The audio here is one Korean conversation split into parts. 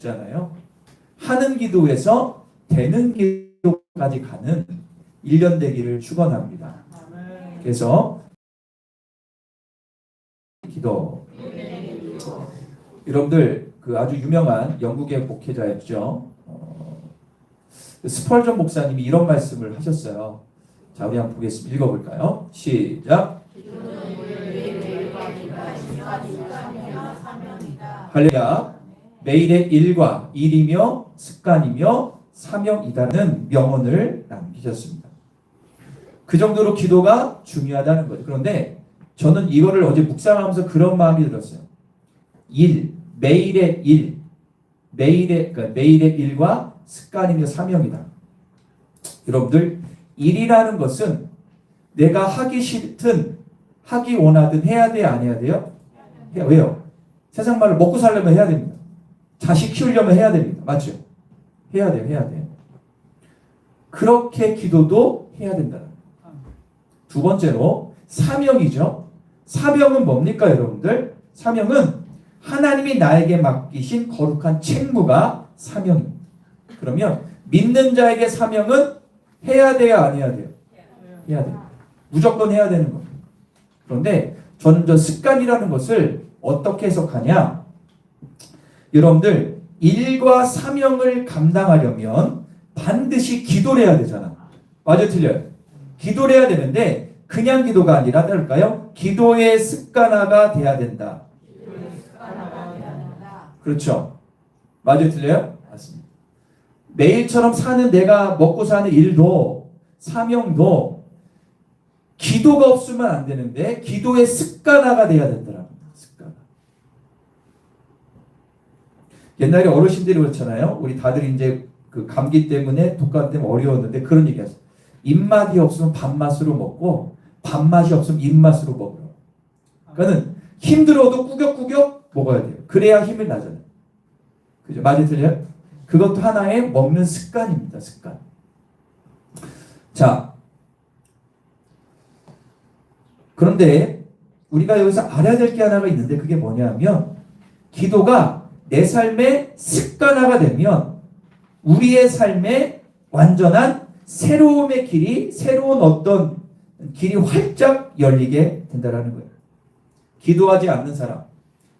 잖아요. 하는 기도에서 되는 기도까지 가는 1년 되기를 축원합니다. 그래서 기도. 여러분들 그 아주 유명한 영국의 목회자였죠. 스펄전 목사님이 이런 말씀을 하셨어요. 자, 우리 한번 보겠습니다. 읽어볼까요? 시작. 할렐루야. 매일의 일과 일이며 습관이며 사명이다는 명언을 남기셨습니다. 그 정도로 기도가 중요하다는 거죠. 그런데 저는 이거를 어제 묵상하면서 그런 마음이 들었어요. 매일의 일과 습관이며 사명이다. 여러분들, 일이라는 것은 내가 하기 싫든 하기 원하든 해야 돼요, 안 해야 돼요? 왜요? 세상 말로 먹고 살려면 해야 됩니다. 자식 키우려면 해야 됩니다. 맞죠? 해야 돼요. 그렇게 기도도 해야 된다. 두 번째로 사명이죠. 사명은 뭡니까, 여러분들? 사명은 하나님이 나에게 맡기신 거룩한 책무가 사명입니다. 그러면 믿는 자에게 사명은 해야 돼요, 안 해야 돼요? 해야 돼요. 무조건 해야 되는 겁니다. 그런데 저는 저 습관이라는 것을 어떻게 해석하냐? 여러분들, 일과 사명을 감당하려면 반드시 기도를 해야 되잖아. 맞아요, 틀려요? 기도를 해야 되는데 그냥 기도가 아니라 따를까요? 기도의 습관화가 돼야 된다. 그렇죠? 맞아요, 틀려요? 맞습니다. 매일처럼 사는 내가 먹고 사는 일도 사명도 기도가 없으면 안 되는데 기도의 습관화가 돼야 된다는 겁니다. 습관화. 옛날에 어르신들이 그렇잖아요. 우리 다들 이제 그 감기 때문에 독감 때문에 어려웠는데 그런 얘기 하셨어요. 입맛이 없으면 밥맛으로 먹고 밥맛이 없으면 입맛으로 먹어요. 그러니까는 힘들어도 꾸역꾸역 먹어야 돼요. 그래야 힘이 나잖아요. 그죠? 맞아요, 틀려요? 그것도 하나의 먹는 습관입니다. 습관. 자, 그런데 우리가 여기서 알아야 될 게 하나가 있는데 그게 뭐냐면 기도가 내 삶의 습관화가 되면 우리의 삶에 완전한 새로움의 길이, 새로운 어떤 길이 활짝 열리게 된다는 거예요. 기도하지 않는 사람,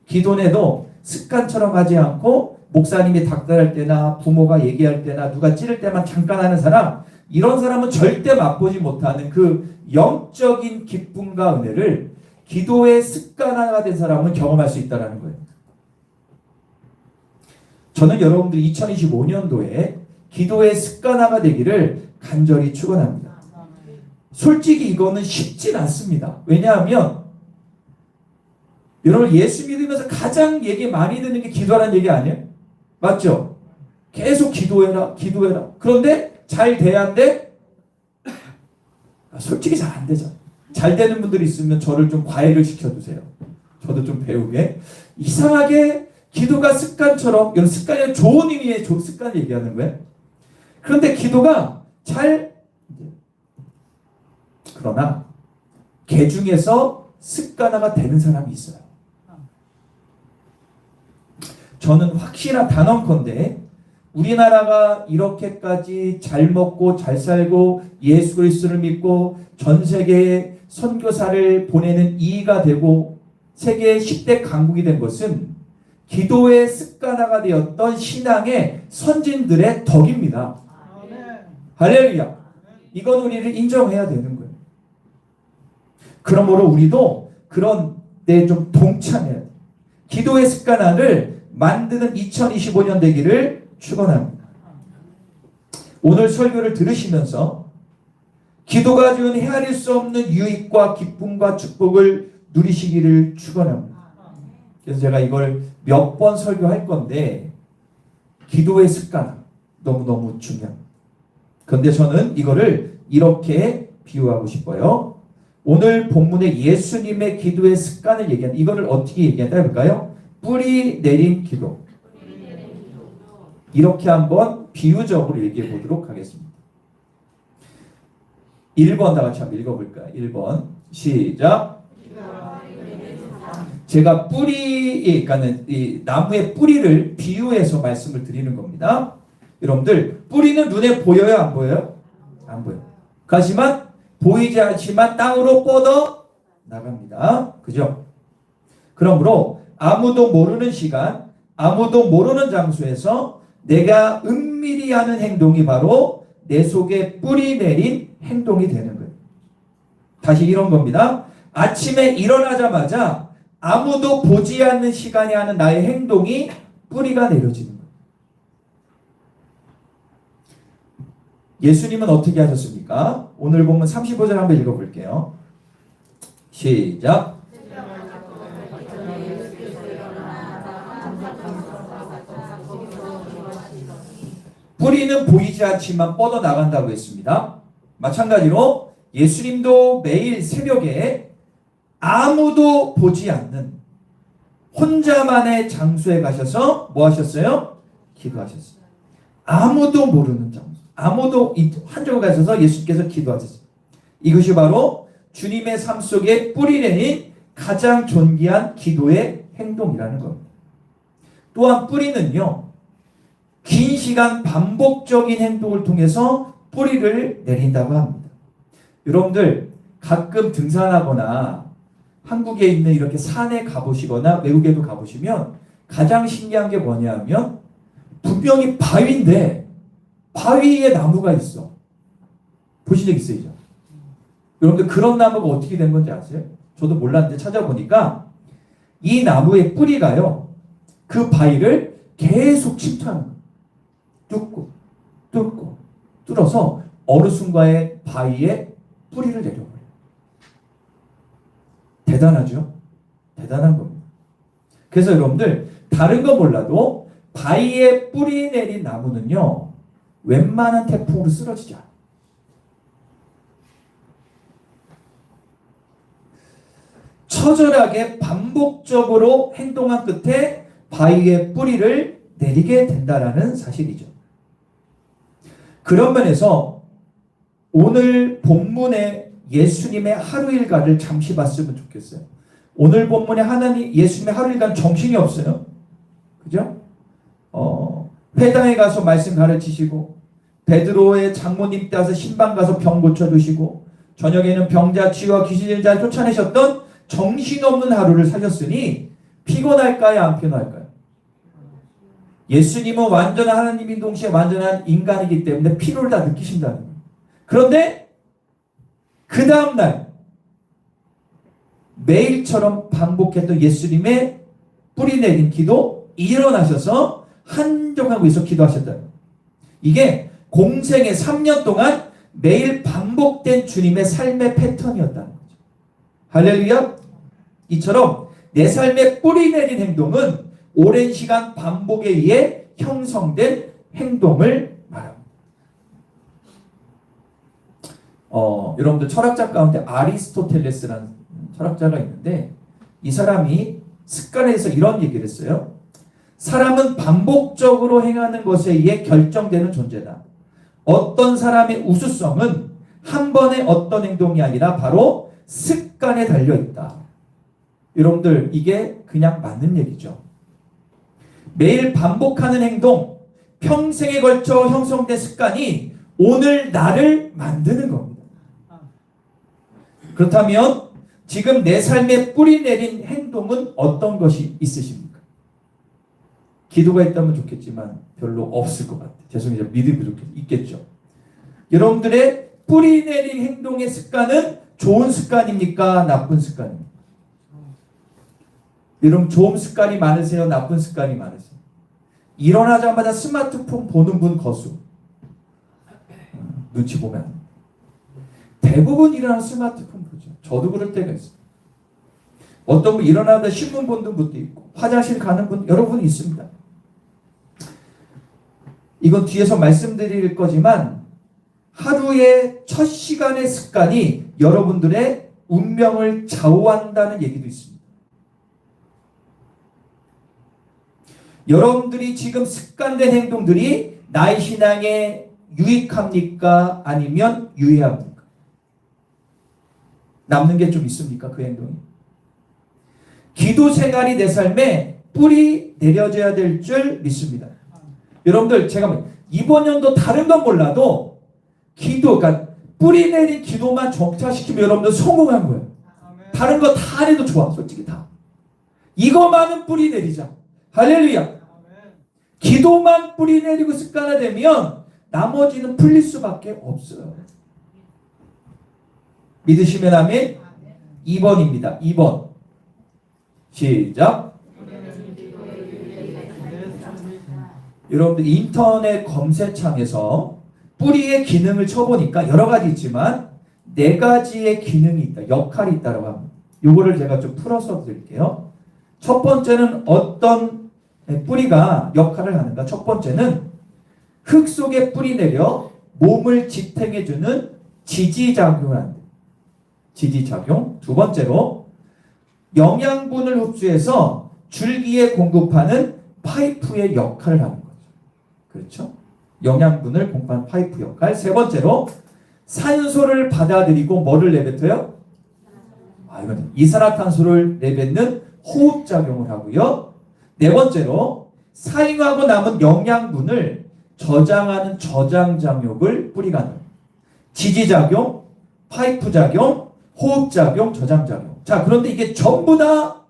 기도내도 습관처럼 하지 않고 목사님이 닥달할 때나 부모가 얘기할 때나 누가 찌를 때만 잠깐 하는 사람, 이런 사람은 절대 맛보지 못하는 그 영적인 기쁨과 은혜를 기도의 습관화가 된 사람은 경험할 수 있다는 거예요. 저는 여러분들이 2025년도에 기도의 습관화가 되기를 간절히 축원합니다. 솔직히 이거는 쉽진 않습니다. 왜냐하면 여러분 예수 믿으면서 가장 얘기 많이 듣는 게 기도하라는 얘기 아니에요? 맞죠? 계속 기도해라. 그런데 잘 돼야 돼? 솔직히 잘 안 되죠. 잘 되는 분들이 있으면 저를 좀 과외를 시켜주세요. 저도 좀 배우게. 이상하게 기도가 습관처럼, 이런 습관이 좋은 의미의 좋은 습관 얘기하는 거예요. 그런데 기도가 그러나 개 중에서 습관화가 되는 사람이 있어요. 저는 확실한 단언컨대 우리나라가 이렇게까지 잘 먹고 잘 살고 예수 그리스도를 믿고 전 세계에 선교사를 보내는 이가 되고 세계 10대 강국이 된 것은 기도의 습관화가 되었던 신앙의 선진들의 덕입니다. 할렐루야. 이건 우리를 인정해야 되는 거예요. 그러므로 우리도 그런 데 좀 동참해야 돼요. 기도의 습관화를 만드는 2025년 되기를 축원합니다. 오늘 설교를 들으시면서 기도가 주는 헤아릴 수 없는 유익과 기쁨과 축복을 누리시기를 축원합니다. 그래서 제가 이걸 몇 번 설교할 건데 기도의 습관 너무너무 중요합니다. 그런데 저는 이거를 이렇게 비유하고 싶어요. 오늘 본문의 예수님의 기도의 습관을 얘기하는 이거를 어떻게 얘기한다 해볼까요? 뿌리 내린 기도. 이렇게 한번 비유적으로 얘기해 보도록 하겠습니다. 1번 다 같이 한번 읽어볼까요? 1번 시작. 제가 그러니까는 이 나무의 뿌리를 비유해서 말씀을 드리는 겁니다. 여러분들, 뿌리는 눈에 보여요, 안 보여요? 안 보여요. 하지만 보이지 않지만 땅으로 뻗어 나갑니다. 그죠? 그러므로 아무도 모르는 시간, 아무도 모르는 장소에서 내가 은밀히 하는 행동이 바로 내 속에 뿌리 내린 행동이 되는 거예요. 다시 이런 겁니다. 아침에 일어나자마자 아무도 보지 않는 시간에 하는 나의 행동이 뿌리가 내려지는 거예요. 예수님은 어떻게 하셨습니까? 오늘 본문 35절 한번 읽어볼게요. 시작. 뿌리는 보이지 않지만 뻗어나간다고 했습니다. 마찬가지로 예수님도 매일 새벽에 아무도 보지 않는 혼자만의 장소에 가셔서 뭐 하셨어요? 기도하셨어요. 아무도 모르는 장소. 아무도 한쪽에 가셔서 예수께서 기도하셨어요. 이것이 바로 주님의 삶 속에 뿌리내린 가장 존귀한 기도의 행동이라는 겁니다. 또한 뿌리는요, 긴 시간 반복적인 행동을 통해서 뿌리를 내린다고 합니다. 여러분들 가끔 등산하거나 한국에 있는 이렇게 산에 가보시거나 외국에도 가보시면 가장 신기한 게 뭐냐면 분명히 바위인데 바위에 나무가 있어. 보신 적 있으시죠? 여러분들 그런 나무가 어떻게 된 건지 아세요? 저도 몰랐는데 찾아보니까 이 나무의 뿌리가요, 그 바위를 계속 침투하는 거예요. 뚫고 뚫어서 어르순과의 바위에 뿌리를 내려버려요. 대단하죠? 대단한 겁니다. 그래서 여러분들 다른 거 몰라도 바위에 뿌리 내린 나무는요, 웬만한 태풍으로 쓰러지지 않아요. 처절하게 반복적으로 행동한 끝에 바위에 뿌리를 내리게 된다라는 사실이죠. 그런 면에서 오늘 본문의 예수님의 하루 일과를 잠시 봤으면 좋겠어요. 오늘 본문에 예수님의 하루 일과는 정신이 없어요. 그죠? 회당에 가서 말씀 가르치시고, 베드로의 장모님 따서 신방 가서 병 고쳐주시고, 저녁에는 병자 치유와 귀신 들린 자를 쫓아내셨던 정신없는 하루를 사셨으니 피곤할까요? 안 피곤할까요? 예수님은 완전한 하나님인 동시에 완전한 인간이기 때문에 피로를 다 느끼신다는 거예요. 그런데 그 다음날 매일처럼 반복했던 예수님의 뿌리 내린 기도, 일어나셔서 한정하고 있어 기도하셨다는 거예요. 이게 공생의 3년 동안 매일 반복된 주님의 삶의 패턴이었다는 거죠. 할렐루야. 이처럼 내 삶에 뿌리 내린 행동은 오랜 시간 반복에 의해 형성된 행동을 말합니다. 여러분들 철학자 가운데 아리스토텔레스라는 철학자가 있는데, 이 사람이 습관에 대해서 이런 얘기를 했어요. 사람은 반복적으로 행하는 것에 의해 결정되는 존재다. 어떤 사람의 우수성은 한 번의 어떤 행동이 아니라 바로 습관에 달려있다. 여러분들 이게 그냥 맞는 얘기죠. 매일 반복하는 행동, 평생에 걸쳐 형성된 습관이 오늘 나를 만드는 겁니다. 그렇다면 지금 내 삶에 뿌리 내린 행동은 어떤 것이 있으십니까? 기도가 있다면 좋겠지만 별로 없을 것 같아요. 죄송해요. 믿음이 있겠죠. 여러분들의 뿌리 내린 행동의 습관은 좋은 습관입니까? 나쁜 습관입니까? 여러분 좋은 습관이 많으세요? 나쁜 습관이 많으세요? 일어나자마자 스마트폰 보는 분 거수. 눈치 보면 대부분 일어나는 스마트폰 보죠. 저도 그럴 때가 있어요. 어떤 분 일어나다 신문 보는 분도 있고 화장실 가는 분 여러분 있습니다. 이건 뒤에서 말씀드릴 거지만 하루의 첫 시간의 습관이 여러분들의 운명을 좌우한다는 얘기도 있습니다. 여러분들이 지금 습관된 행동들이 나의 신앙에 유익합니까? 아니면 유해합니까? 남는 게 좀 있습니까? 그 행동이? 기도 생활이 내 삶에 뿌리 내려져야 될 줄 믿습니다. 여러분들 제가 이번 연도 다른 건 몰라도 기도, 그러니까 뿌리 내린 기도만 정착시키면 여러분들 성공한 거예요. 다른 거 다 해도 좋아, 솔직히 다. 이거만은 뿌리 내리자. 할렐루야. 기도만 뿌리 내리고 습관화되면 나머지는 풀릴 수밖에 없어요. 믿으시면 아멘. 2번입니다. 2번. 시작. 여러분들 인터넷 검색창에서 뿌리의 기능을 쳐보니까 여러 가지 있지만 4가지의 기능이 있다. 역할이 있다고 합니다. 요거를 제가 좀 풀어서 드릴게요. 첫 번째는 어떤 뿌리가 역할을 하는가? 첫 번째는 흙 속에 뿌리 내려 몸을 지탱해주는 지지작용을 한다. 지지작용. 두 번째로 영양분을 흡수해서 줄기에 공급하는 파이프의 역할을 하는 거죠. 그렇죠? 영양분을 공급하는 파이프 역할. 세 번째로 산소를 받아들이고 뭐를 내뱉어요? 이건 이산화탄소를 내뱉는 호흡작용을 하고요. 네 번째로 사용하고 남은 영양분을 저장하는 저장장욕을 뿌리가 합니다. 지지작용, 파이프작용, 호흡작용, 저장작용. 자, 그런데 이게 전부 다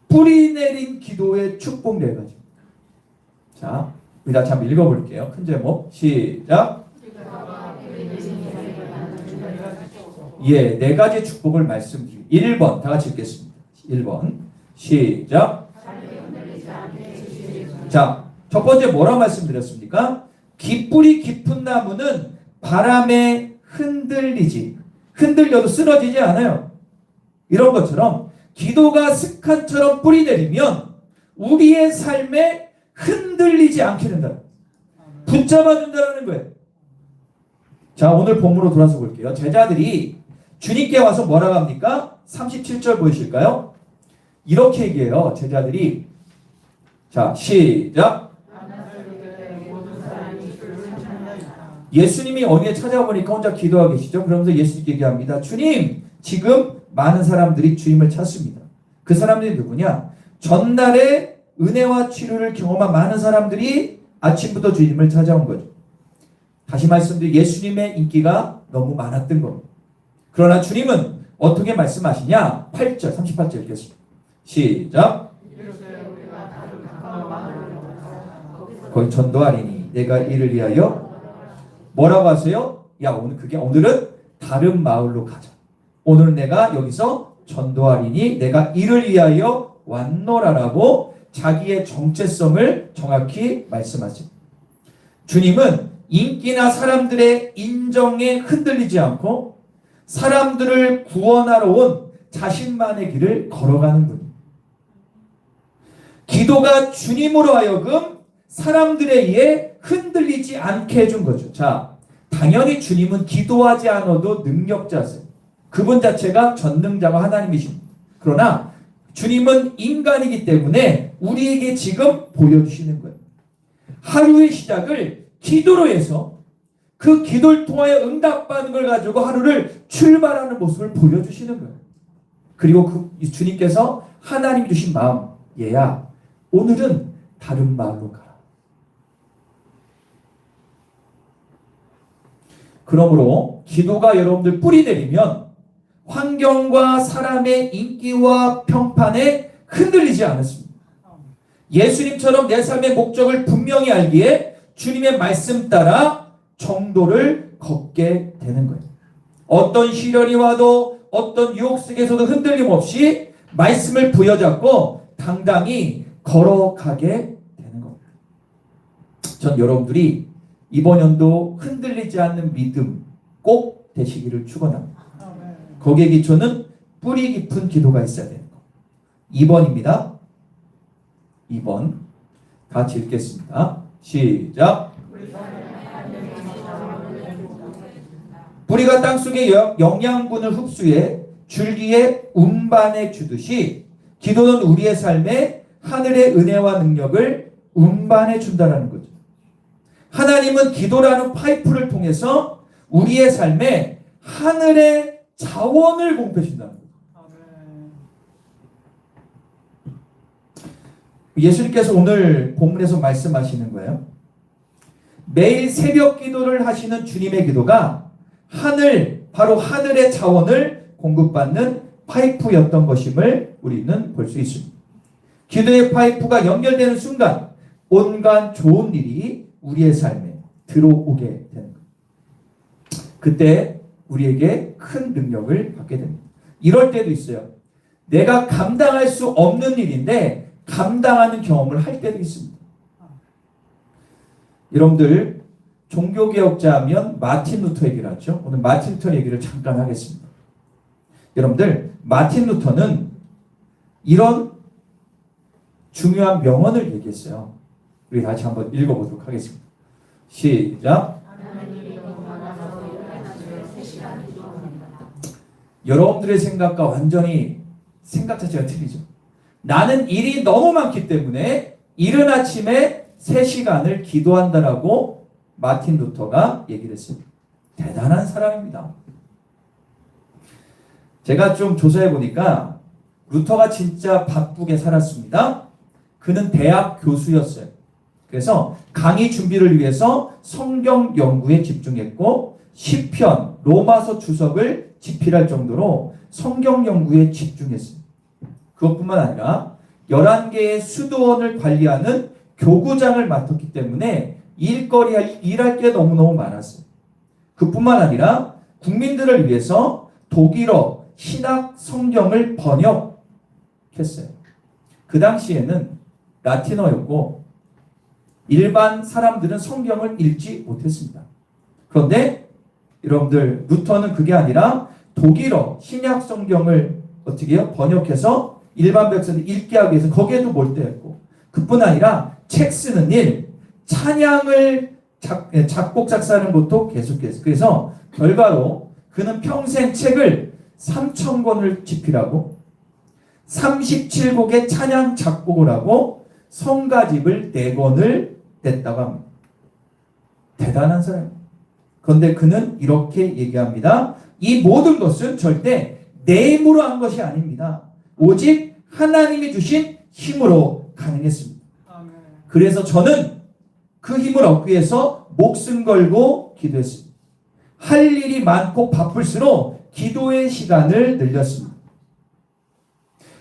뿌리 내린 기도의 축복 4가지. 자, 우리 다시 한번 읽어볼게요. 큰 제목 시작. 예, 4가지 축복을 말씀드립니다. 1번 다 같이 읽겠습니다. 1번 시작. 자, 첫 번째 뭐라고 말씀드렸습니까? 뿌리 깊은 나무는 바람에 흔들려도 쓰러지지 않아요. 이런 것처럼 기도가 습관처럼 뿌리 내리면 우리의 삶에 흔들리지 않게 된다. 붙잡아 준다는 거예요. 자, 오늘 본문으로 돌아서 볼게요. 제자들이 주님께 와서 뭐라고 합니까? 37절 보이실까요? 이렇게 얘기해요. 제자들이. 자, 시작. 예수님이 어디에 찾아보니까 혼자 기도하고 계시죠. 그러면서 예수님께 얘기합니다. 주님, 지금 많은 사람들이 주님을 찾습니다. 그 사람들이 누구냐? 전날에 은혜와 치료를 경험한 많은 사람들이 아침부터 주님을 찾아온 거죠. 다시 말씀드리면 예수님의 인기가 너무 많았던 겁니다. 그러나 주님은 어떻게 말씀하시냐? 8절, 38절 읽겠습니다. 시작. 거기 전도하리니 내가 이를 위하여 뭐라고 하세요? 야, 오늘은 다른 마을로 가자. 오늘 내가 여기서 전도하리니 내가 이를 위하여 왔노라라고 자기의 정체성을 정확히 말씀하십니다. 주님은 인기나 사람들의 인정에 흔들리지 않고 사람들을 구원하러 온 자신만의 길을 걸어가는 분입니다. 기도가 주님으로 하여금 사람들에 의해 흔들리지 않게 해준 거죠. 자, 당연히 주님은 기도하지 않아도 능력자세요. 그분 자체가 전능자가 하나님이십니다. 그러나 주님은 인간이기 때문에 우리에게 지금 보여주시는 거예요. 하루의 시작을 기도로 해서 그 기도를 통하여 응답받는 걸 가지고 하루를 출발하는 모습을 보여주시는 거예요. 그리고 주님께서 하나님 주신 마음, 얘야, 오늘은 다른 마을로 가라. 그러므로 기도가 여러분들 뿌리 내리면 환경과 사람의 인기와 평판에 흔들리지 않았습니다. 예수님처럼 내 삶의 목적을 분명히 알기에 주님의 말씀 따라 정도를 걷게 되는 거예요. 어떤 시련이 와도 어떤 유혹 속에서도 흔들림 없이 말씀을 부여잡고 당당히 걸어가게 되는 겁니다. 전 여러분들이 이번 연도 흔들리지 않는 믿음 꼭 되시기를 축원합니다. 거기에 기초는 뿌리 깊은 기도가 있어야 되는 거. 2번입니다. 2번 같이 읽겠습니다. 시작. 뿌리가 땅속에 영양분을 흡수해 줄기에 운반해 주듯이 기도는 우리의 삶에 하늘의 은혜와 능력을 운반해 준다는 거죠. 하나님은 기도라는 파이프를 통해서 우리의 삶에 하늘의 자원을 공급해 준다는 거죠. 예수님께서 오늘 본문에서 말씀하시는 거예요. 매일 새벽 기도를 하시는 주님의 기도가 바로 하늘의 자원을 공급받는 파이프였던 것임을 우리는 볼 수 있습니다. 기도의 파이프가 연결되는 순간 온갖 좋은 일이 우리의 삶에 들어오게 되는 거예요. 그때 우리에게 큰 능력을 받게 됩니다. 이럴 때도 있어요. 내가 감당할 수 없는 일인데 감당하는 경험을 할 때도 있습니다. 여러분들 종교개혁자 하면 마틴 루터 얘기를 하죠. 오늘 마틴 루터 얘기를 잠깐 하겠습니다. 여러분들 마틴 루터는 이런 중요한 명언을 얘기했어요. 우리 다시 한번 읽어보도록 하겠습니다. 시작. 여러분들의 생각과 완전히 생각 자체가 틀리죠. 나는 일이 너무 많기 때문에 이른 아침에 3시간을 기도한다라고 마틴 루터가 얘기를 했습니다. 대단한 사람입니다. 제가 좀 조사해 보니까 루터가 진짜 바쁘게 살았습니다. 그는 대학 교수였어요. 그래서 강의 준비를 위해서 성경 연구에 집중했고 시편, 로마서 주석을 집필할 정도로 성경 연구에 집중했습니다. 그것뿐만 아니라 11개의 수도원을 관리하는 교구장을 맡았기 때문에 일할 게 너무너무 많았어요. 그뿐만 아니라 국민들을 위해서 독일어 신학 성경을 번역했어요. 그 당시에는 라틴어였고 일반 사람들은 성경을 읽지 못했습니다. 그런데 여러분들 루터는 그게 아니라 독일어 신약 성경을 어떻게 해요? 번역해서 일반 백성들이 읽게 하기 위해서 거기에도 몰두했고 그뿐 아니라 책 쓰는 일, 찬양을 작곡 작사하는 것도 계속했어요. 그래서 결과로 그는 평생 책을 3,000권을 집필하고 37곡의 찬양 작곡을 하고 성가집을 4권을 냈다고 합니다. 대단한 사람입니다. 그런데 그는 이렇게 얘기합니다. 이 모든 것은 절대 내 힘으로 한 것이 아닙니다. 오직 하나님이 주신 힘으로 가능했습니다. 그래서 저는 그 힘을 얻기 위해서 목숨 걸고 기도했습니다. 할 일이 많고 바쁠수록 기도의 시간을 늘렸습니다.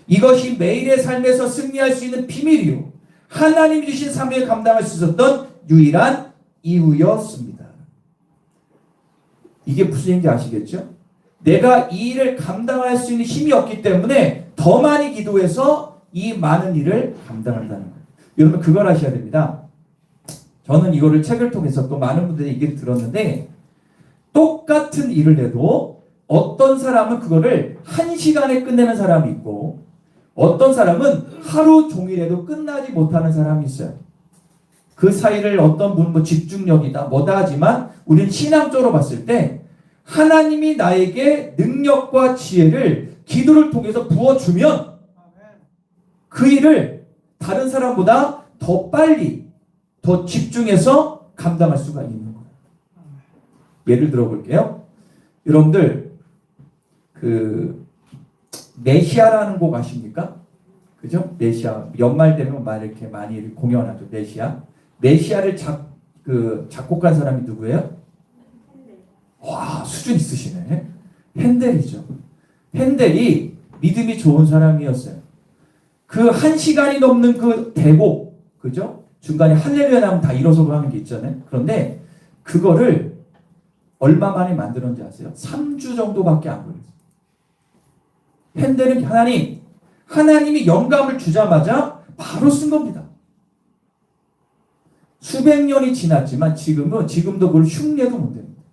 이것이 매일의 삶에서 승리할 수 있는 비밀이요. 하나님이 주신 사명을 감당할 수 있었던 유일한 이유였습니다. 이게 무슨 얘기인지 아시겠죠? 내가 이 일을 감당할 수 있는 힘이 없기 때문에 더 많이 기도해서 이 많은 일을 감당한다는 거예요. 여러분 그걸 아셔야 됩니다. 저는 이거를 책을 통해서 또 많은 분들이 얘기를 들었는데 똑같은 일을 해도 어떤 사람은 그거를 1시간에 끝내는 사람이 있고 어떤 사람은 하루 종일 해도 끝나지 못하는 사람이 있어요. 그 사이를 어떤 분은 뭐 집중력이다 뭐다 하지만 우리는 신앙적으로 봤을 때 하나님이 나에게 능력과 지혜를 기도를 통해서 부어주면 그 일을 다른 사람보다 더 빨리 더 집중해서 감당할 수가 있는 거예요. 예를 들어 볼게요. 여러분들 그 메시아라는 곡 아십니까? 그죠? 메시아 연말 되면 막 이렇게 많이 공연하죠. 메시아를 작곡한 사람이 누구예요? 와 수준 있으시네. 핸델이죠. 핸델이 믿음이 좋은 사람이었어요. 그 1시간이 넘는 그 대곡, 그죠? 중간에 할렐루야 나면 다 일어서고 하는 게 있잖아요. 그런데 그거를 얼마 만에 만들었는지 아세요? 3주 정도밖에 안 걸렸어요. 핸델은 하나님이 영감을 주자마자 바로 쓴 겁니다. 수백 년이 지났지만 지금도 그걸 흉내도 못 냅니다.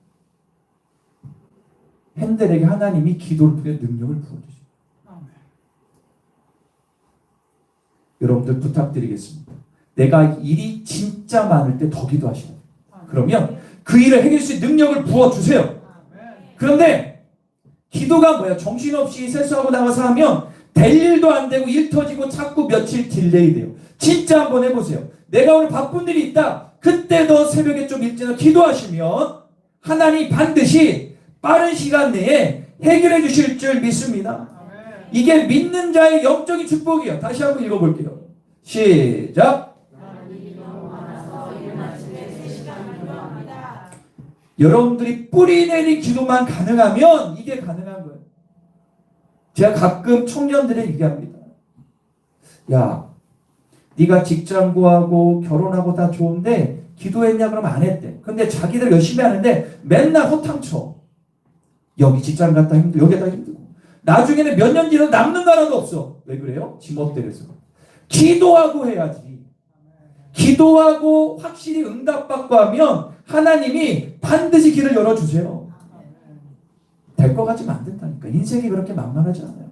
핸델에게 하나님이 기도를 통해 능력을 부어주십니다. 여러분들 부탁드리겠습니다. 내가 일이 진짜 많을 때 더 기도하시라. 그러면 그 일을 해결할 수 있는 능력을 부어주세요. 그런데 기도가 뭐야? 정신없이 세수하고 나가서 하면 될 일도 안 되고 일 터지고 자꾸 며칠 딜레이 돼요. 진짜 한번 해보세요. 내가 오늘 바쁜 일이 있다. 그때도 새벽에 좀 일찍 기도하시면 하나님이 반드시 빠른 시간 내에 해결해 주실 줄 믿습니다. 이게 믿는 자의 영적인 축복이에요. 다시 한번 읽어볼게요. 시작. 여러분들이 뿌리 내린 기도만 가능하면 이게 가능한 거예요. 제가 가끔 청년들에게 얘기합니다. 야, 네가 직장 구하고 결혼하고 다 좋은데 기도했냐? 그러면 안 했대. 근데 자기들 열심히 하는데 맨날 호탕쳐. 여기 직장 갔다 힘들고 여기 갔다 힘들고. 나중에는 몇 년 뒤로 남는 거 하나도 없어. 왜 그래요? 지멋대로서. 기도하고 해야지. 기도하고 확실히 응답받고 하면 하나님이 반드시 길을 열어주세요. 될 것 같지만 안 된다니까. 인생이 그렇게 만만하지 않아요.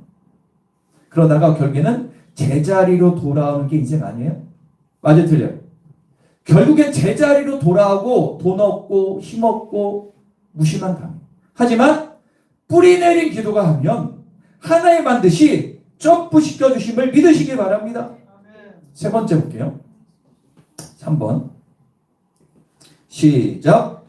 그러다가 결국에는 제자리로 돌아오는 게 인생 아니에요? 맞아요, 틀려요? 결국엔 제자리로 돌아오고 돈 얻고 힘 얻고 무심한 당해. 하지만 뿌리 내린 기도가 하면 하나님 반드시 점프시켜 주심을 믿으시기 바랍니다. 세 번째 볼게요. 3번 시작.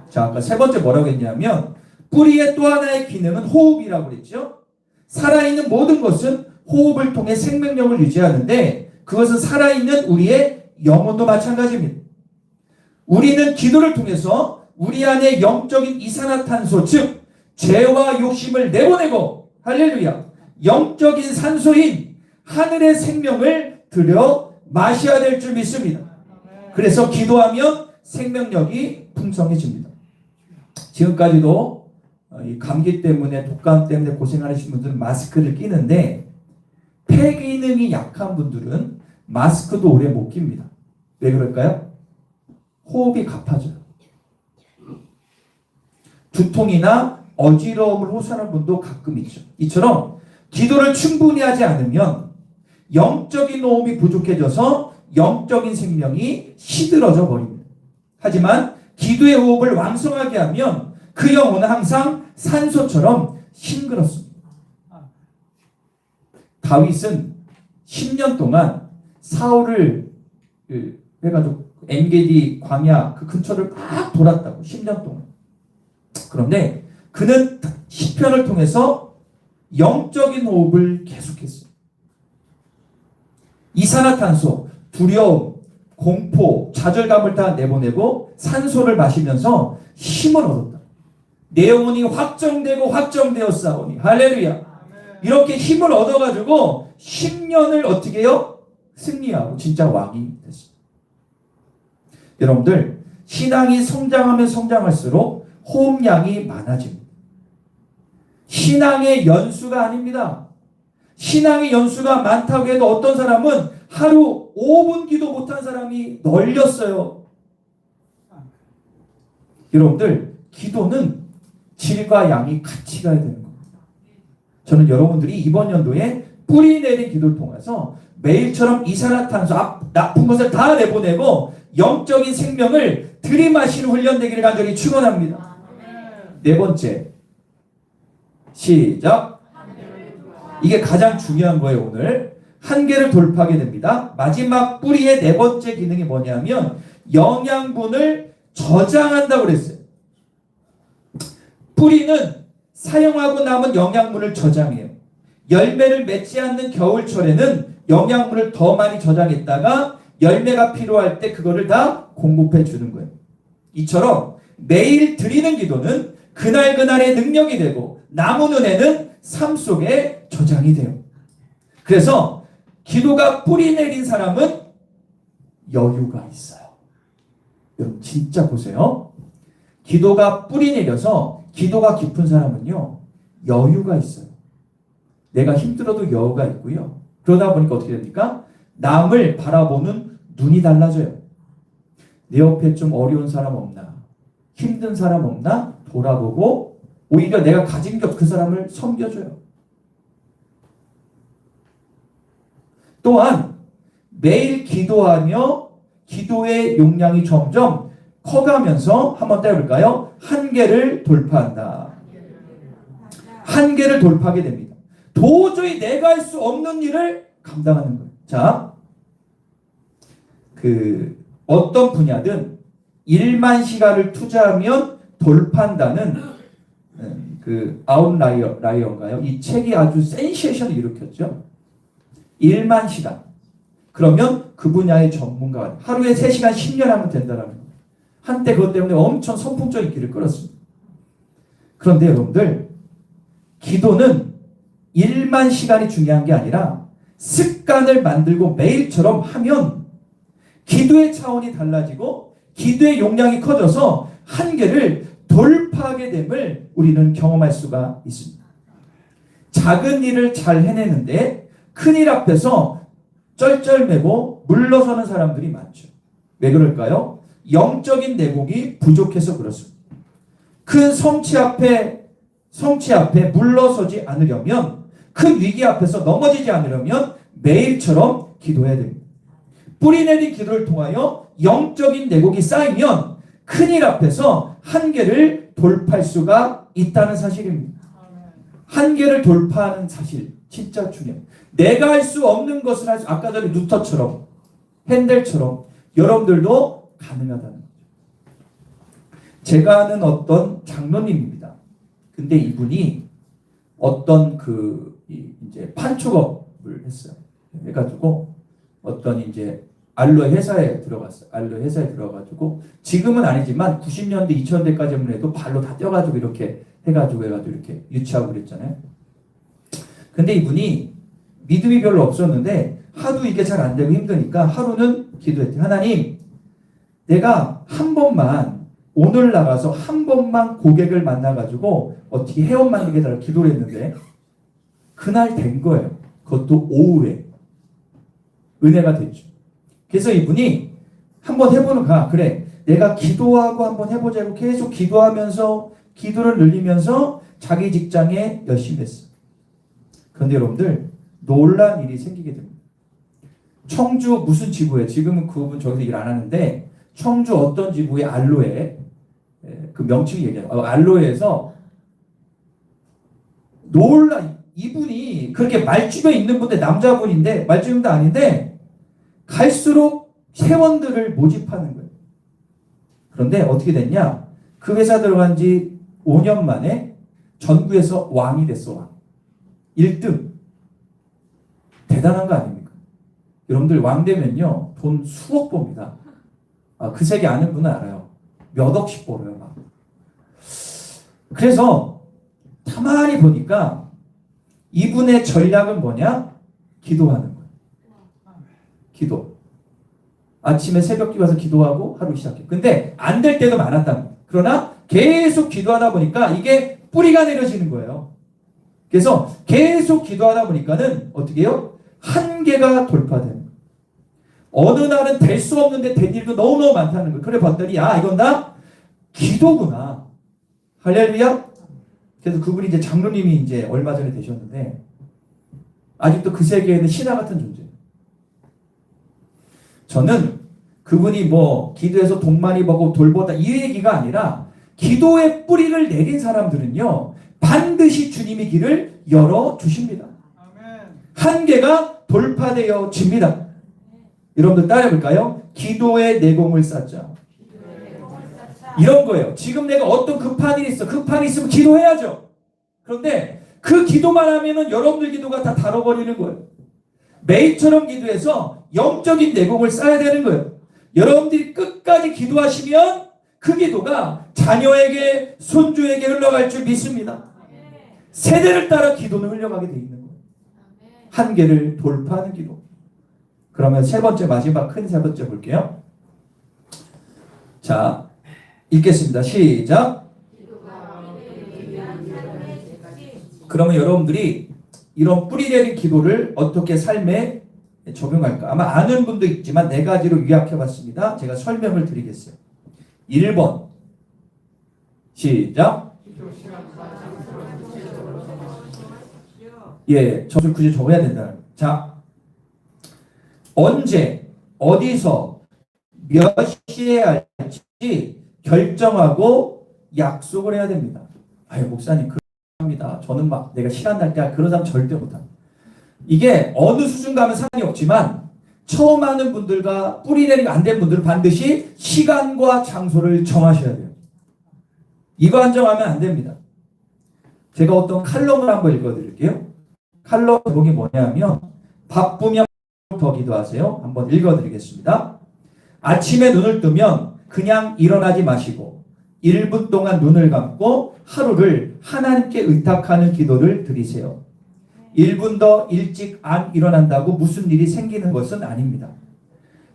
자, 아까 세 번째 뭐라고 했냐면 뿌리의 또 하나의 기능은 호흡이라고 그랬죠. 살아있는 모든 것은 호흡을 통해 생명력을 유지하는데 그것은 살아있는 우리의 영혼도 마찬가지입니다. 우리는 기도를 통해서 우리 안에 영적인 이산화탄소 즉 죄와 욕심을 내보내고 할렐루야 영적인 산소인 하늘의 생명을 들여 마셔야 될 줄 믿습니다. 그래서 기도하면 생명력이 풍성해집니다. 지금까지도 이 감기 때문에 독감 때문에 고생하시는 분들은 마스크를 끼는데 폐 기능이 약한 분들은 마스크도 오래 못 낍니다. 왜 그럴까요? 호흡이 가파져요. 두통이나 어지러움을 호소하는 분도 가끔 있죠. 이처럼 기도를 충분히 하지 않으면 영적인 호흡이 부족해져서 영적인 생명이 시들어져 버립니다. 하지만 기도의 호흡을 왕성하게 하면 그 영혼은 항상 산소처럼 싱그럽습니다. 다윗은 10년 동안 사울을 해가지고 엔게디 광야 그 근처를 막 돌았다고 10년 동안. 그런데 그는 시편을 통해서 영적인 호흡을 계속했어요. 이산화탄소, 두려움, 공포, 좌절감을 다 내보내고 산소를 마시면서 힘을 얻었다. 내 영혼이 확정되고 확정되었사오니 할렐루야. 이렇게 힘을 얻어가지고 10년을 어떻게 해요? 승리하고 진짜 왕이 됐어요. 여러분들 신앙이 성장하면 성장할수록 호흡량이 많아집니다. 신앙의 연수가 아닙니다. 신앙의 연수가 많다고 해도 어떤 사람은 하루 5분 기도 못한 사람이 널렸어요. 여러분들 기도는 질과 양이 같이 가야 되는 겁니다. 저는 여러분들이 이번 연도에 뿌리 내린 기도를 통해서 매일처럼 이산화탄소 나쁜 것을 다 내보내고 영적인 생명을 들이마시는 훈련 되기를 간절히 축원합니다. 네 번째 시작. 이게 가장 중요한 거예요. 오늘 한계를 돌파하게 됩니다. 마지막 뿌리의 네 번째 기능이 뭐냐면 영양분을 저장한다고 그랬어요. 뿌리는 사용하고 남은 영양분을 저장해요. 열매를 맺지 않는 겨울철에는 영양분을 더 많이 저장했다가 열매가 필요할 때 그거를 다 공급해 주는 거예요. 이처럼 매일 드리는 기도는 그날그날의 능력이 되고 남은 은혜는 삶 속에 저장이 돼요. 그래서 기도가 뿌리 내린 사람은 여유가 있어요. 여러분 진짜 보세요. 기도가 뿌리 내려서 기도가 깊은 사람은요 여유가 있어요. 내가 힘들어도 여유가 있고요. 그러다 보니까 어떻게 됩니까? 남을 바라보는 눈이 달라져요. 내 옆에 좀 어려운 사람 없나? 힘든 사람 없나? 돌아보고 오히려 내가 가진 게 그 사람을 섬겨줘요. 또한 매일 기도하며 기도의 용량이 점점 커가면서 한번 떼볼까요? 한계를 돌파한다. 한계를 돌파하게 됩니다. 도저히 내가 할 수 없는 일을 감당하는 거예요. 자, 어떤 분야든 1만 시간을 투자하면 돌파한다는 아웃라이어인가요? 이 책이 아주 센세이션을 일으켰죠. 1만 시간. 그러면 그 분야의 전문가가 하루에 3시간 10년 하면 된다는 거예요. 한때 그것 때문에 엄청 선풍적인 인기를 끌었습니다. 그런데 여러분들, 기도는 1만 시간이 중요한 게 아니라 습관을 만들고 매일처럼 하면 기도의 차원이 달라지고 기도의 용량이 커져서 한계를 돌파하게 됨을 우리는 경험할 수가 있습니다. 작은 일을 잘 해내는데 큰 일 앞에서 쩔쩔매고 물러서는 사람들이 많죠. 왜 그럴까요? 영적인 내공이 부족해서 그렇습니다. 큰 성취 앞에 물러서지 않으려면, 큰 위기 앞에서 넘어지지 않으려면 매일처럼 기도해야 됩니다. 뿌리 내린 기도를 통하여 영적인 내공이 쌓이면 큰일 앞에서 한계를 돌파할 수가 있다는 사실입니다. 한계를 돌파하는 사실 진짜 중요해요. 내가 할 수 없는 것을 할 수, 아까 전에 루터처럼 핸델처럼 여러분들도 가능하다는 거죠. 제가 아는 어떤 장로님입니다. 근데 이분이 어떤 이제 판촉업을 했어요. 해가지고 어떤 이제 알로에 회사에 들어갔어요. 알로에 회사에 들어가지고 지금은 아니지만 90년대, 2000년대까지만 해도 발로 다 떼어가지고 이렇게 해가지고 이렇게 유치하고 그랬잖아요. 근데 이분이 믿음이 별로 없었는데 하도 이게 잘 안 되고 힘드니까 하루는 기도했대. 하나님, 내가 한 번만 오늘 나가서 한 번만 고객을 만나가지고 어떻게 회원 만들게 해달라고 기도를 했는데 그날 된 거예요. 그것도 오후에. 은혜가 됐죠. 그래서 이분이 한번 해보는 거야. 그래, 내가 기도하고 한번 해보자고 계속 기도하면서 기도를 늘리면서 자기 직장에 열심히 했어. 그런데 여러분들, 놀란 일이 생기게 됩니다. 청주 무슨 지부에, 지금은 그분 저기서 일 안 하는데 청주 어떤 지부의 알로에, 그 명칭이 얘기해요. 알로에에서 이분이 그렇게 말주변에 있는 분인데, 남자분인데 말주변도 아닌데 갈수록 회원들을 모집하는 거예요. 그런데 어떻게 됐냐? 그 회사 들어간 지 5년 만에 전국에서 왕이 됐어. 왕. 1등. 대단한 거 아닙니까? 여러분들 왕 되면요 돈 수억 법니다. 그 세계 아는 분은 알아요. 몇 억씩 벌어요. 막. 그래서 가만히 보니까 이분의 전략은 뭐냐? 기도하는 거예요. 기도. 아침에 새벽 기도해서 기도하고 하루 시작해. 근데 안 될 때도 많았답니다. 그러나 계속 기도하다 보니까 이게 뿌리가 내려지는 거예요. 그래서 계속 기도하다 보니까는 어떻게 해요? 한계가 돌파되는 거예요. 어느 날은 될 수 없는데 된 일도 너무너무 많다는 거예요. 그래 봤더니 이건 다 기도구나. 할렐루야. 그래서 그분이 이제 장로님이 이제 얼마 전에 되셨는데 아직도 그 세계에는 신화 같은 존재예요. 저는 그분이 뭐 기도해서 돈 많이 벌고 돌보다 이 얘기가 아니라 기도의 뿌리를 내린 사람들은요 반드시 주님이 길을 열어주십니다. 한계가 돌파되어집니다. 여러분들 따라해볼까요? 기도의 내공을 쌓자. 이런 거예요. 지금 내가 어떤 급한 일이 있어. 급한 일이 있으면 기도해야죠. 그런데 그 기도만 하면은 여러분들 기도가 다 다뤄버리는 거예요. 매일처럼 기도해서 영적인 내공을 쌓아야 되는 거예요. 여러분들이 끝까지 기도하시면 그 기도가 자녀에게, 손주에게 흘러갈 줄 믿습니다. 세대를 따라 기도는 흘러가게 돼 있는 거예요. 한계를 돌파하는 기도. 그러면 세 번째, 마지막 큰 세 번째 볼게요. 자, 읽겠습니다. 시작. 그러면 여러분들이 이런 뿌리 내린 기도를 어떻게 삶에 적용할까? 아마 아는 분도 있지만 네 가지로 요약해봤습니다. 제가 설명을 드리겠어요. 1번. 시작. 예, 저를 굳이 적어야 된다. 자, 언제, 어디서, 몇 시에 할지 결정하고 약속을 해야 됩니다. 아유, 목사님, 그럽니다. 저는 막 내가 시간 날 때 그런 사람 절대 못합니다. 이게 어느 수준 가면 상관이 없지만 처음 하는 분들과 뿌리 내리가 안 된 분들은 반드시 시간과 장소를 정하셔야 돼요. 이거 안 정하면 안 됩니다. 제가 어떤 칼럼을 한번 읽어드릴게요. 칼럼 제목이 뭐냐면 바쁘면 더 기도하세요. 한번 읽어드리겠습니다. 아침에 눈을 뜨면 그냥 일어나지 마시고 1분 동안 눈을 감고 하루를 하나님께 의탁하는 기도를 드리세요. 1분 더 일찍 안 일어난다고 무슨 일이 생기는 것은 아닙니다.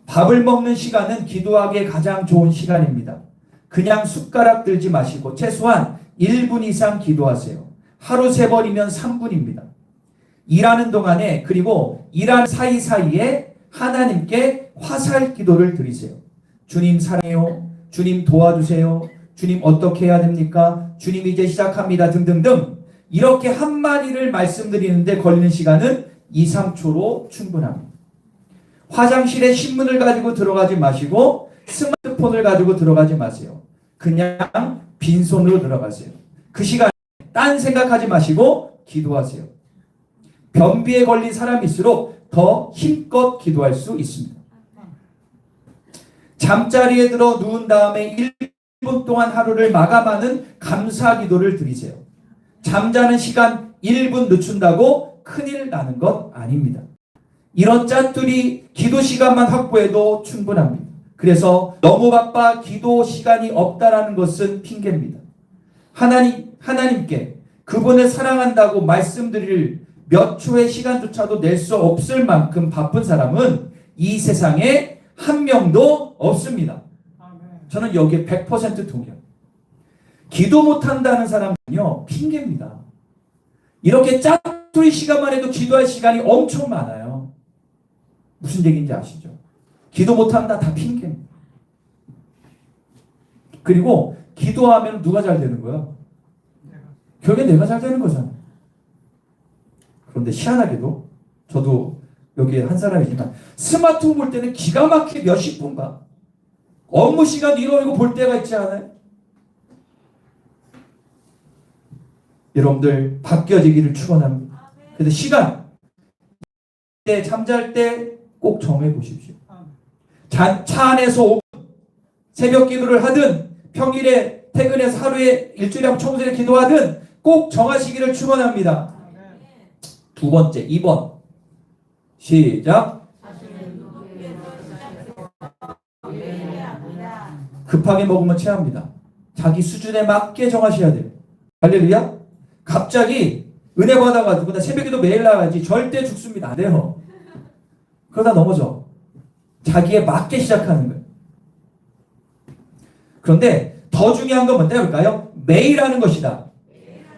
밥을 먹는 시간은 기도하기에 가장 좋은 시간입니다. 그냥 숟가락 들지 마시고 최소한 1분 이상 기도하세요. 하루 3번이면 3분입니다. 일하는 동안에 그리고 일하는 사이사이에 하나님께 화살 기도를 드리세요. 주님 사랑해요. 주님 도와주세요. 주님 어떻게 해야 됩니까? 주님 이제 시작합니다. 등등등. 이렇게 한마디를 말씀드리는데 걸리는 시간은 2, 3초로 충분합니다. 화장실에 신문을 가지고 들어가지 마시고 스마트폰을 가지고 들어가지 마세요. 그냥 빈손으로 들어가세요. 그 시간에 딴 생각하지 마시고 기도하세요. 변비에 걸린 사람일수록 더 힘껏 기도할 수 있습니다. 잠자리에 들어 누운 다음에 1분 동안 하루를 마감하는 감사 기도를 드리세요. 잠자는 시간 1분 늦춘다고 큰일 나는 것 아닙니다. 이런 짠돌이 기도 시간만 확보해도 충분합니다. 그래서 너무 바빠 기도 시간이 없다라는 것은 핑계입니다. 하나님께 그분을 사랑한다고 말씀드릴 몇 초의 시간조차도 낼 수 없을 만큼 바쁜 사람은 이 세상에 한 명도 없습니다. 저는 여기에 100% 동의합니다. 기도 못한다는 사람은요 핑계입니다. 이렇게 짜투리 시간만 해도 기도할 시간이 엄청 많아요. 무슨 얘기인지 아시죠? 기도 못한다 다 핑계입니다. 그리고 기도하면 누가 잘 되는 거야? 결국에 내가 잘 되는 거잖아. 그런데 희한하게도 저도 여기 한 사람이지만 스마트폰 볼 때는 기가 막히게 몇십 분 봐. 업무 시간 이러고 볼 때가 있지 않아요? 여러분들 바뀌어지기를 축원합니다. 근데 시간 잠잘 때 꼭 정해 보십시오. 차 안에서 5분 새벽 기도를 하든 평일에 퇴근해서 하루에 일주일에 한 청소에 기도하든 꼭 정하시기를 축원합니다. 두 번째 2번 시작. 급하게 먹으면 체합니다. 자기 수준에 맞게 정하셔야 돼요. 할렐루야. 갑자기 은혜 받아가지고 나 새벽에도 매일 나가야지 절대 죽습니다. 안 돼요. 그러다 넘어져. 자기에 맞게 시작하는 거예요. 그런데 더 중요한 건 뭔지 볼까요? 매일 하는 것이다.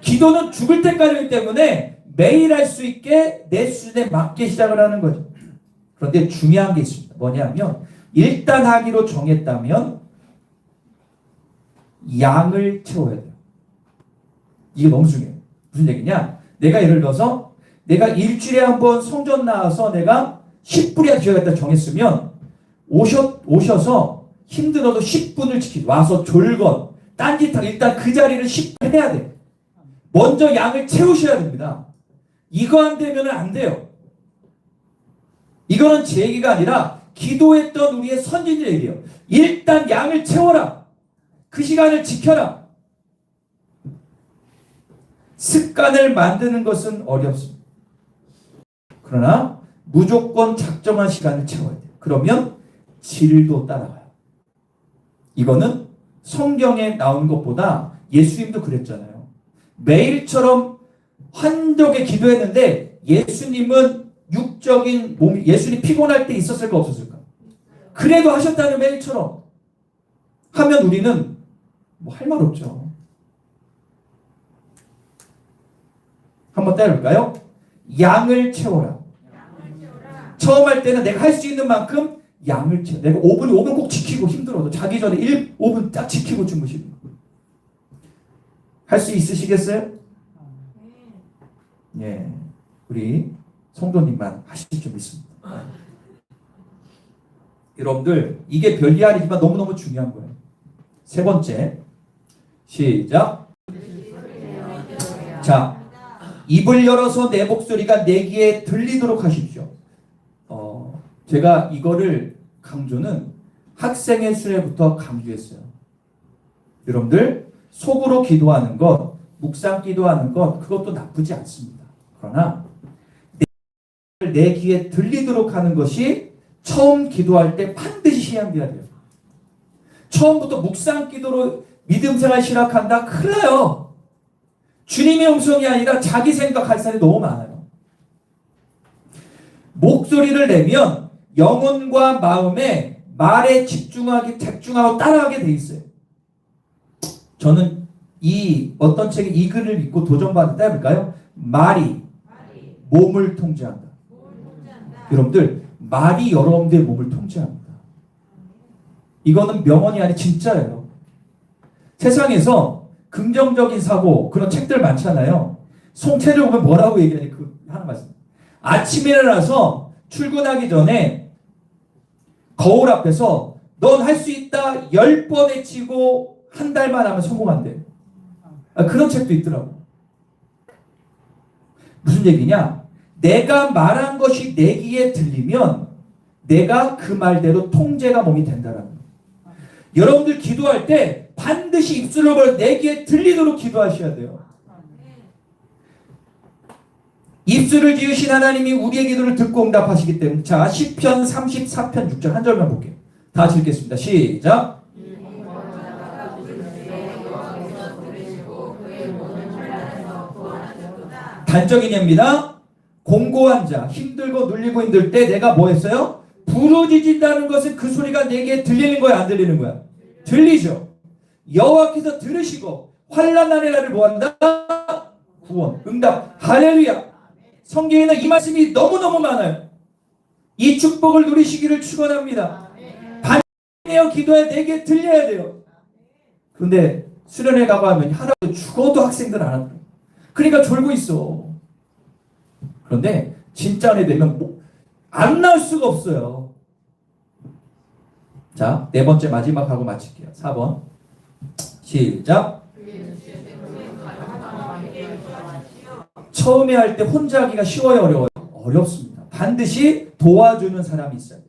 기도는 죽을 때까지이기 때문에 매일 할 수 있게 내 수준에 맞게 시작을 하는 거죠. 그런데 중요한 게 있습니다. 뭐냐면 일단 하기로 정했다면 양을 채워야 돼요. 이게 너무 중요해요. 무슨 얘기냐? 내가 예를 들어서 내가 일주일에 한 번 성전 나와서 내가 10분이나 기도하겠다 정했으면 오셔서 힘들어도 10분을 지키고 와서 졸건 딴짓하고 일단 그 자리를 10분 해야 돼. 먼저 양을 채우셔야 됩니다. 이거 안 되면 안 돼요. 이거는 제 얘기가 아니라 기도했던 우리의 선진들 얘기예요. 일단 양을 채워라. 그 시간을 지켜라. 습관을 만드는 것은 어렵습니다. 그러나 무조건 작정한 시간을 채워야 돼요. 그러면 질도 따라가요. 이거는 성경에 나온 것보다 예수님도 그랬잖아요. 매일처럼 한적에 기도했는데 예수님은 육적인 몸이 예수님 피곤할 때 있었을까 없었을까? 그래도 하셨다는 매일처럼 하면 우리는 뭐 할 말 없죠. 한번 따라볼까요? 양을 채워라. 처음 할 때는 내가 할 수 있는 만큼 양을 채워. 내가 5분 꼭 지키고 힘들어도 자기 전에 5분 딱 지키고 주무시는 거. 할 수 있으시겠어요? 예, 우리 성도님만 하실 줄 믿습니다. 여러분들 이게 별일이지만 너무너무 중요한 거예요. 세 번째 시작. 자, 입을 열어서 내 목소리가 내 귀에 들리도록 하십시오. 제가 이거를 강조는 학생의 수레부터 강조했어요. 여러분들 속으로 기도하는 것, 묵상 기도하는 것 그것도 나쁘지 않습니다. 그러나 말을 내 귀에 들리도록 하는 것이 처음 기도할 때 반드시 시행돼야 돼요. 처음부터 묵상 기도로 믿음 생활 시작한다? 큰일 나요. 주님의 음성이 아니라 자기 생각할 사람이 너무 많아요. 목소리를 내면 영혼과 마음에 말에 집중하고 따라하게 돼 있어요. 저는 어떤 책에 이 글을 읽고 도전받았다 해볼까요? 말이 몸을 통제한다. 여러분들, 말이 여러분들의 몸을 통제합니다. 이거는 명언이 아니 진짜예요. 세상에서 긍정적인 사고 그런 책들 많잖아요. 송태를 보면 뭐라고 얘기하니 하는 말씀. 아침에 일어나서 출근하기 전에 거울 앞에서 넌 할 수 있다 10번 외치고 한 달만 하면 성공한대. 그런 책도 있더라고. 무슨 얘기냐? 내가 말한 것이 내 귀에 들리면 내가 그 말대로 통제가 몸이 된다라는 거예요. 여러분들 기도할 때 반드시 입술로 벌 내 귀에 들리도록 기도하셔야 돼요. 입술을 지으신 하나님이 우리의 기도를 듣고 응답하시기 때문에. 자, 시편 34편 6절 한 절만 볼게요. 다 같이 읽겠습니다. 시작. 단적인 예입니다. 공고한 자, 힘들고 눌리고 힘들 때 내가 뭐 했어요? 부르짖는다는 것은 그 소리가 내게 들리는 거야, 안 들리는 거야? 들리죠. 여호와께서 들으시고 환난 날의 날을 뭐한다? 구원, 응답, 할렐루야. 성경에는 이 말씀이 너무너무 많아요. 이 축복을 누리시기를 축원합니다. 반내어 기도해 내게 들려야 돼요. 그런데 수련회 가고 하면 하라고 죽어도 학생들 안 한다. 그러니까 졸고 있어. 그런데 진짜 은혜 되면 안 나올 수가 없어요. 자, 네 번째 마지막 하고 마칠게요. 4번. 시작. 처음에 할 때 혼자 하기가 쉬워요, 어려워요? 어렵습니다. 반드시 도와주는 사람이 있어요.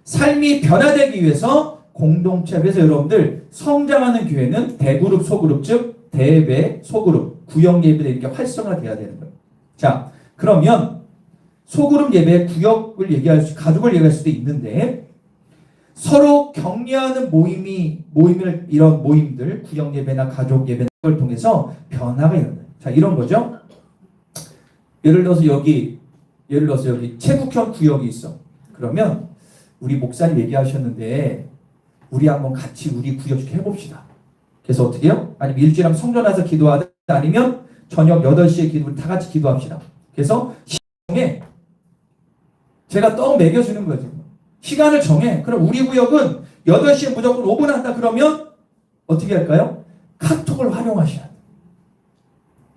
삶이 변화되기 위해서 공동체에서 여러분들 성장하는 교회는 대그룹, 소그룹, 즉 대배, 소그룹, 구역 예배가 이렇게 활성화돼야 되는 거예요. 자, 그러면 소그룹 예배, 구역을 가족을 얘기할 수도 있는데 서로 격려하는 모임을 이런 모임들, 구역 예배나 가족 예배를 통해서 변화가 일어나요. 자, 이런 거죠. 예를 들어서 여기 최국현 구역이 있어. 그러면 우리 목사님 얘기하셨는데 우리 한번 같이 우리 구역 좀 해봅시다. 그래서 어떻게 해요? 아니면 일주일에 한번 성전 와서 기도하든 아니면 저녁 8시에 기도를 다 같이 기도합시다. 그래서 시간에 제가 떡 먹여주는 거죠. 시간을 정해. 그럼 우리 구역은 8시에 무조건 5분 한다. 그러면 어떻게 할까요? 카톡을 활용하셔야 돼요.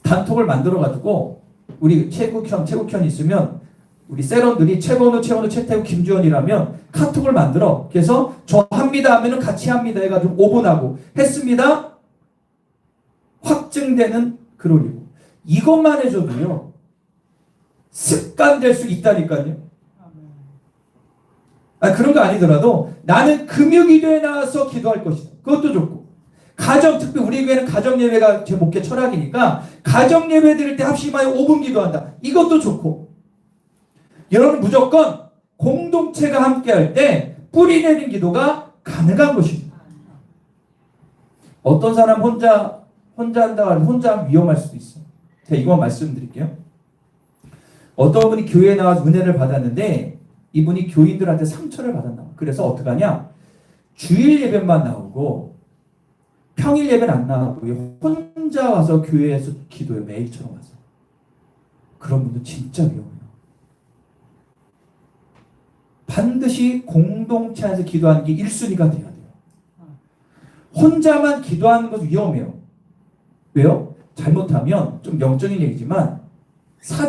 단톡을 만들어가지고 우리 최국현이 있으면 우리 세런들이 최건우, 최태우, 김주원이라면 카톡을 만들어. 그래서 저 합니다 하면은 같이 합니다 해가지고 5분 하고 했습니다. 확증되는 글 올리고. 이것만 해줘도요. 습관될 수 있다니까요. 그런 거 아니더라도 나는 금요기도에 나와서 기도할 것이다. 그것도 좋고. 특히 우리 교회는 가정예배가 제 목회 철학이니까 가정예배 드릴 때 합심하여 5분 기도한다. 이것도 좋고. 여러분 무조건 공동체가 함께 할 때 뿌리 내린 기도가 가능한 것입니다. 어떤 사람 혼자 한다고 하면 혼자 하면 위험할 수도 있어요. 제가 이거 말씀드릴게요. 어떤 분이 교회에 나와서 은혜를 받았는데 이분이 교인들한테 상처를 받았나. 그래서 어떡하냐? 주일 예배만 나오고 평일 예배는 안 나오고 혼자 와서 교회에서 기도해. 매일처럼 와서. 그런 분들 진짜 위험해요. 반드시 공동체 안에서 기도하는 게 1순위가 돼야 돼요. 혼자만 기도하는 것은 위험해요. 왜요? 잘못하면 좀 영적인 얘기지만 사단